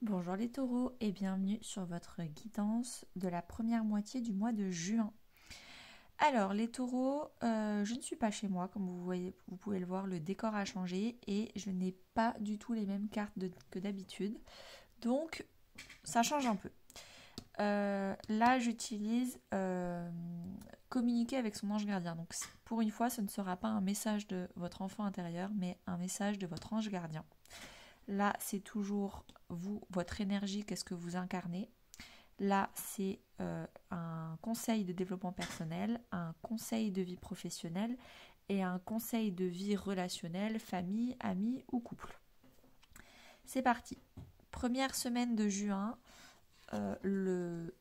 Bonjour les taureaux et bienvenue sur votre guidance de la première moitié du mois de juin. Alors les taureaux, je ne suis pas chez moi, comme vous pouvez le voir, le décor a changé et je n'ai pas du tout les mêmes cartes que d'habitude. Donc ça change un peu. Là j'utilise communiquer avec son ange gardien. Donc pour une fois ce ne sera pas un message de votre enfant intérieur mais un message de votre ange gardien. Là, c'est toujours vous, votre énergie, qu'est-ce que vous incarnez. Là, c'est un conseil de développement personnel, un conseil de vie professionnelle et un conseil de vie relationnelle, famille, amis ou couple. C'est parti. Première semaine de juin, le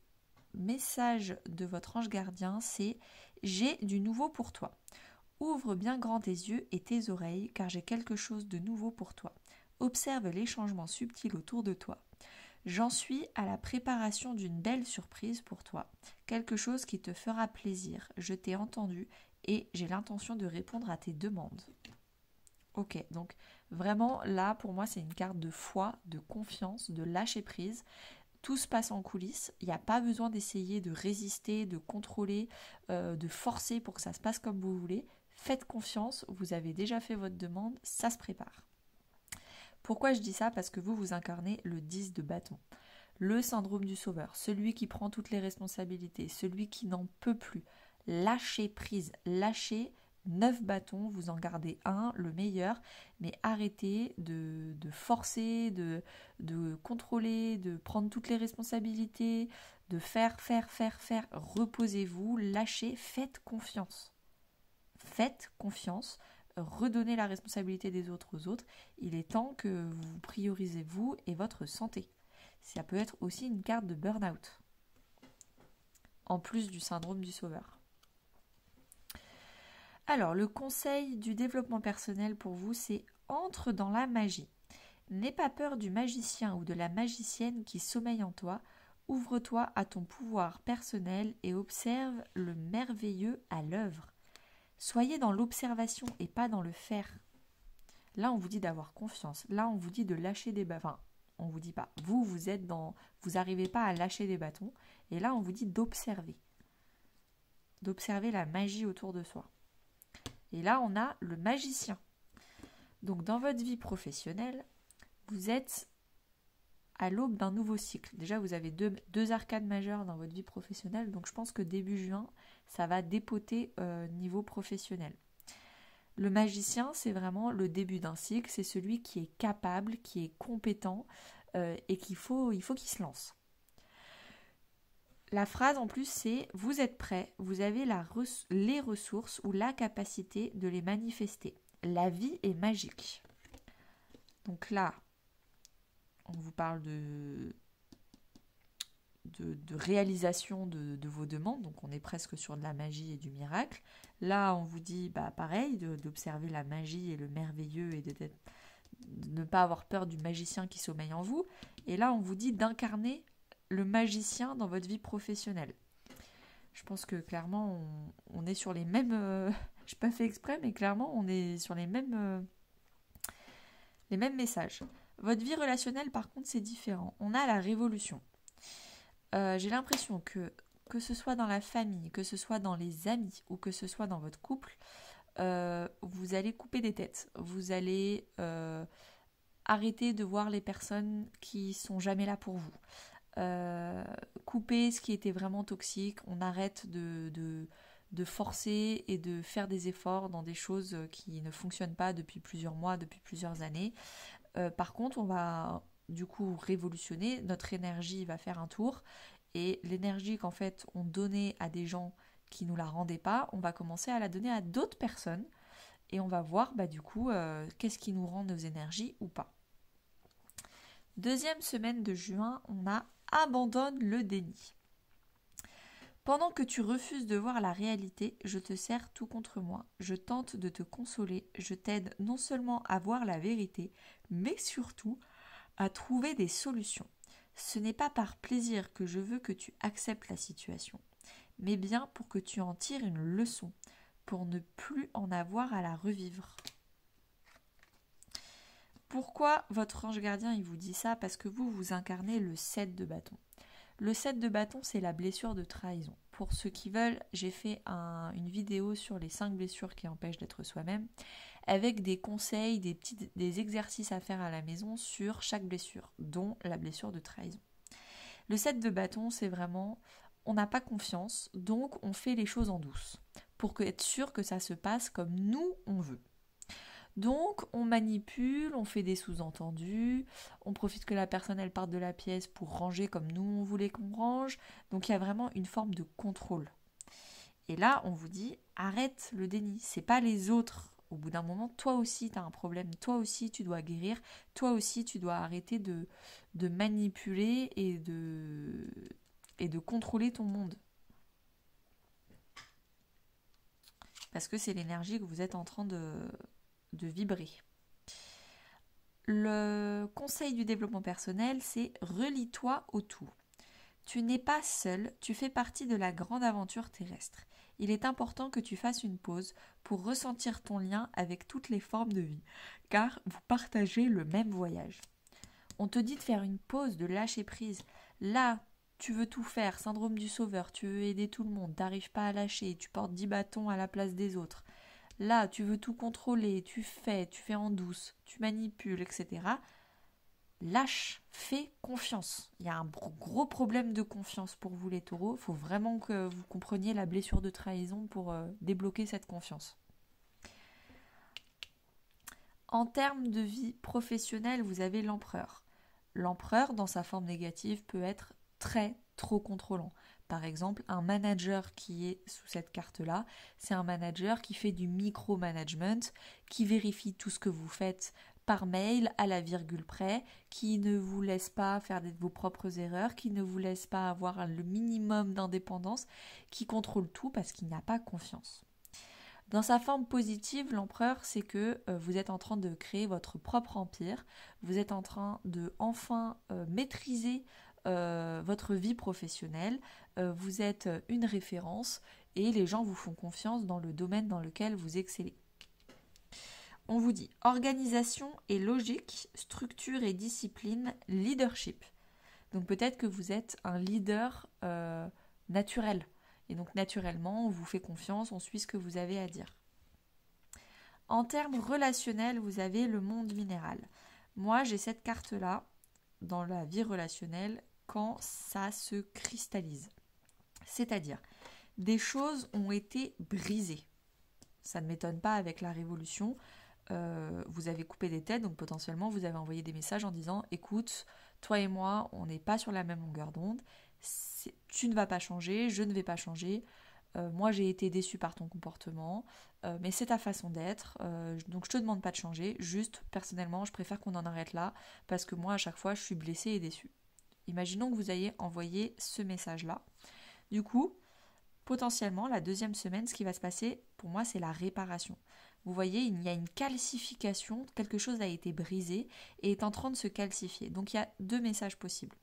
message de votre ange gardien, c'est j'ai du nouveau pour toi. Ouvre bien grand tes yeux et tes oreilles, car j'ai quelque chose de nouveau pour toi. Observe les changements subtils autour de toi. J'en suis à la préparation d'une belle surprise pour toi, quelque chose qui te fera plaisir. Je t'ai entendu et j'ai l'intention de répondre à tes demandes. Ok, donc vraiment là pour moi c'est une carte de foi, de confiance, de lâcher prise. Tout se passe en coulisses, il n'y a pas besoin d'essayer de résister, de contrôler, de forcer pour que ça se passe comme vous voulez. Faites confiance, vous avez déjà fait votre demande, ça se prépare. Pourquoi je dis ça? Parce que vous incarnez le 10 de bâton. Le syndrome du sauveur, celui qui prend toutes les responsabilités, celui qui n'en peut plus. Lâchez prise, lâchez 9 bâtons, vous en gardez un, le meilleur, mais arrêtez de forcer, de contrôler, de prendre toutes les responsabilités, de faire. Reposez-vous, lâchez, faites confiance. Faites confiance, redonnez la responsabilité des autres aux autres. Il est temps que vous priorisez vous et votre santé. Ça peut être aussi une carte de burn-out, en plus du syndrome du sauveur. Alors, le conseil du développement personnel pour vous, c'est entre dans la magie. N'aie pas peur du magicien ou de la magicienne qui sommeille en toi. Ouvre-toi à ton pouvoir personnel et observe le merveilleux à l'œuvre. Soyez dans l'observation et pas dans le faire. Là, on vous dit d'avoir confiance. Là, on vous dit de lâcher des bâtons. Enfin, on vous dit pas. Vous n'arrivez pas à lâcher des bâtons. Et là, on vous dit d'observer. D'observer la magie autour de soi. Et là, on a le magicien. Donc, dans votre vie professionnelle, vous êtes à l'aube d'un nouveau cycle. Déjà, vous avez deux arcades majeures dans votre vie professionnelle. Donc, je pense que début juin, ça va dépoter niveau professionnel. Le magicien, c'est vraiment le début d'un cycle, c'est celui qui est capable, qui est compétent et il faut qu'il se lance. La phrase en plus, c'est vous êtes prêt, vous avez les ressources ou la capacité de les manifester. La vie est magique. Donc là, on vous parle de réalisation de vos demandes, donc on est presque sur de la magie et du miracle. Là, on vous dit, pareil, d'observer la magie et le merveilleux et de ne pas avoir peur du magicien qui sommeille en vous. Et là, on vous dit d'incarner le magicien dans votre vie professionnelle. Je pense que clairement, on est sur les mêmes... je n'ai pas fait exprès, mais clairement, on est sur les mêmes messages. Votre vie relationnelle, par contre, c'est différent. On a la révolution. J'ai l'impression que ce soit dans la famille, que ce soit dans les amis ou que ce soit dans votre couple, vous allez couper des têtes. Vous allez arrêter de voir les personnes qui sont jamais là pour vous. Couper ce qui était vraiment toxique. On arrête de forcer et de faire des efforts dans des choses qui ne fonctionnent pas depuis plusieurs mois, depuis plusieurs années. Par contre, on va du coup révolutionner, notre énergie va faire un tour et l'énergie qu'en fait on donnait à des gens qui nous la rendaient pas, on va commencer à la donner à d'autres personnes et on va voir du coup qu'est-ce qui nous rend nos énergies ou pas. Deuxième semaine de juin, on a abandonne le déni. Pendant que tu refuses de voir la réalité, je te serre tout contre moi. Je tente de te consoler. Je t'aide non seulement à voir la vérité, mais surtout à trouver des solutions. Ce n'est pas par plaisir que je veux que tu acceptes la situation, mais bien pour que tu en tires une leçon, pour ne plus en avoir à la revivre. Pourquoi votre ange gardien il vous dit ça? Parce que vous incarnez le 7 de bâton. Le 7 de bâton, c'est la blessure de trahison. Pour ceux qui veulent, j'ai fait une vidéo sur les 5 blessures qui empêchent d'être soi-même, avec des conseils, des exercices à faire à la maison sur chaque blessure, dont la blessure de trahison. Le 7 de bâton, c'est vraiment, on n'a pas confiance, donc on fait les choses en douce, pour être sûr que ça se passe comme nous, on veut. Donc, on manipule, on fait des sous-entendus, on profite que la personne elle parte de la pièce pour ranger comme nous on voulait qu'on range. Donc, il y a vraiment une forme de contrôle. Et là, on vous dit, arrête le déni, c'est pas les autres. Au bout d'un moment, toi aussi tu as un problème, toi aussi tu dois guérir, toi aussi tu dois arrêter de manipuler et de contrôler ton monde. Parce que c'est l'énergie que vous êtes en train de vibrer. Le conseil du développement personnel, c'est relie-toi au tout. Tu n'es pas seul, tu fais partie de la grande aventure terrestre. Il est important que tu fasses une pause pour ressentir ton lien avec toutes les formes de vie, car vous partagez le même voyage. On te dit de faire une pause, de lâcher prise. Là, tu veux tout faire, syndrome du sauveur, tu veux aider tout le monde, t'arrives pas à lâcher, tu portes 10 bâtons à la place des autres. Là, tu veux tout contrôler, tu fais en douce, tu manipules, etc. Lâche, fais confiance. Il y a un gros problème de confiance pour vous les taureaux. Il faut vraiment que vous compreniez la blessure de trahison pour débloquer cette confiance. En termes de vie professionnelle, vous avez l'empereur. L'empereur, dans sa forme négative, peut être trop contrôlant. Par exemple, un manager qui est sous cette carte-là, c'est un manager qui fait du micromanagement, qui vérifie tout ce que vous faites par mail à la virgule près, qui ne vous laisse pas faire vos propres erreurs, qui ne vous laisse pas avoir le minimum d'indépendance, qui contrôle tout parce qu'il n'a pas confiance. Dans sa forme positive, l'empereur, c'est que vous êtes en train de créer votre propre empire, vous êtes en train de enfin maîtriser votre vie professionnelle, vous êtes une référence et les gens vous font confiance dans le domaine dans lequel vous excellez. On vous dit organisation et logique, structure et discipline, leadership. Donc peut-être que vous êtes un leader naturel. Et donc naturellement, on vous fait confiance, on suit ce que vous avez à dire. En termes relationnels, vous avez le monde minéral. Moi, j'ai cette carte-là dans la vie relationnelle quand ça se cristallise. C'est-à-dire, des choses ont été brisées. Ça ne m'étonne pas avec la révolution. Vous avez coupé des têtes, donc potentiellement vous avez envoyé des messages en disant « Écoute, toi et moi, on n'est pas sur la même longueur d'onde. Tu ne vas pas changer, je ne vais pas changer. Moi, j'ai été déçue par ton comportement, mais c'est ta façon d'être. Donc, je te demande pas de changer. Juste, personnellement, je préfère qu'on en arrête là parce que moi, à chaque fois, je suis blessée et déçue. » Imaginons que vous ayez envoyé ce message-là. Du coup, potentiellement, la deuxième semaine, ce qui va se passer, pour moi, c'est la réparation. Vous voyez, il y a une calcification, quelque chose a été brisé et est en train de se calcifier. Donc, il y a deux messages possibles.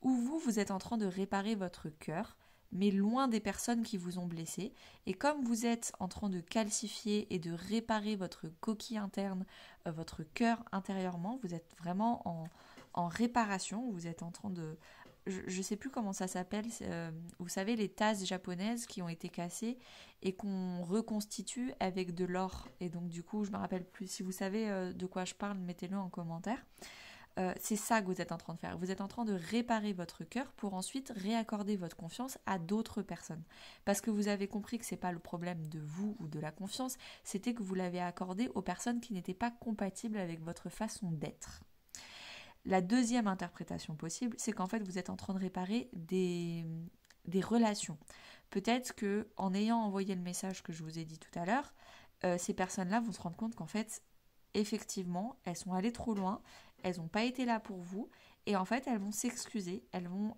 Ou vous êtes en train de réparer votre cœur, mais loin des personnes qui vous ont blessé. Et comme vous êtes en train de calcifier et de réparer votre coquille interne, votre cœur intérieurement, vous êtes vraiment en réparation, vous êtes en train de... Je ne sais plus comment ça s'appelle, vous savez les tasses japonaises qui ont été cassées et qu'on reconstitue avec de l'or. Et donc du coup, je me rappelle plus, si vous savez de quoi je parle, mettez-le en commentaire. C'est ça que vous êtes en train de faire. Vous êtes en train de réparer votre cœur pour ensuite réaccorder votre confiance à d'autres personnes. Parce que vous avez compris que ce n'est pas le problème de vous ou de la confiance, c'était que vous l'avez accordé aux personnes qui n'étaient pas compatibles avec votre façon d'être. La deuxième interprétation possible, c'est qu'en fait, vous êtes en train de réparer des relations. Peut-être qu'en ayant envoyé le message que je vous ai dit tout à l'heure, ces personnes-là vont se rendre compte qu'en fait, effectivement, elles sont allées trop loin, elles n'ont pas été là pour vous, et en fait, elles vont s'excuser, elles vont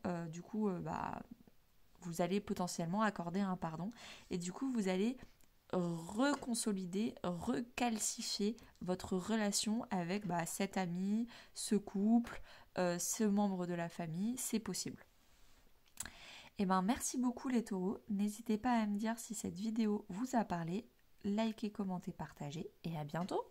vous allez potentiellement accorder un pardon, et du coup, vous allez reconsolider, recalcifier votre relation avec cet ami, ce couple, ce membre de la famille, c'est possible. Et merci beaucoup les taureaux, n'hésitez pas à me dire si cette vidéo vous a parlé, likez, commentez, partagez et à bientôt.